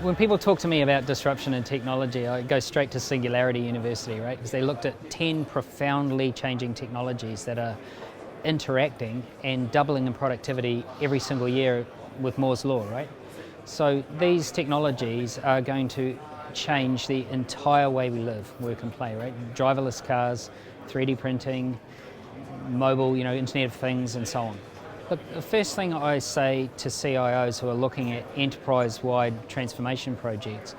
When people talk to me about disruption in technology, I go straight to Singularity University, right? Because they looked at 10 profoundly changing technologies that are interacting and doubling in productivity every single year with Moore's Law, right? So these technologies are going to change the entire way we live, work and play, right? Driverless cars, 3D printing, mobile, Internet of Things and so on. But the first thing I say to CIOs who are looking at enterprise-wide transformation projects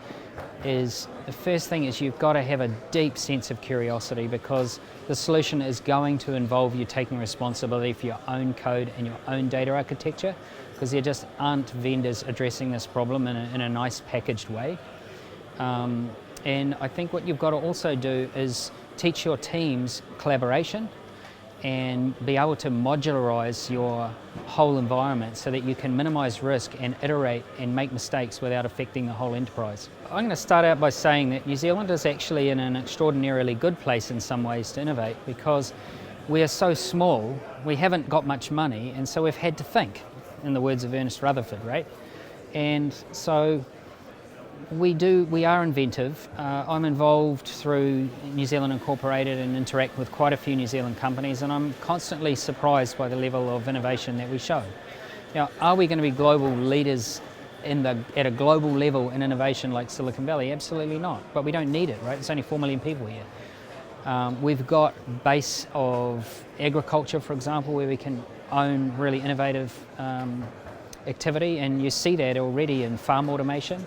is the first thing is you've got to have a deep sense of curiosity, because the solution is going to involve you taking responsibility for your own code and your own data architecture, because there just aren't vendors addressing this problem in a nice packaged way. And I think what you've got to also do is teach your teams collaboration and be able to modularize your whole environment so that you can minimize risk and iterate and make mistakes without affecting the whole enterprise. I'm going to start out by saying that New Zealand is actually in an extraordinarily good place in some ways to innovate, because we are so small, we haven't got much money, and so we've had to think, in the words of Ernest Rutherford, right? And so we are inventive. I'm involved through New Zealand Incorporated and interact with quite a few New Zealand companies, and I'm constantly surprised by the level of innovation that we show. Now, are we going to be global leaders at a global level in innovation like Silicon Valley? Absolutely not, but we don't need it, right? There's only 4 million people here. We've got base of agriculture, for example, where we can own really innovative activity, and you see that already in farm automation.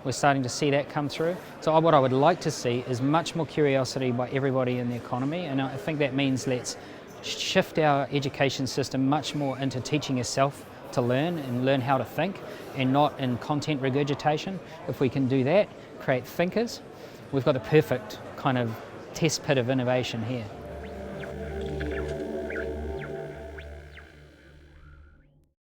We're starting to see that come through. So what I would like to see is much more curiosity by everybody in the economy, and I think that means let's shift our education system much more into teaching yourself to learn and learn how to think, and not in content regurgitation. If we can do that, create thinkers, we've got the perfect kind of test pit of innovation here.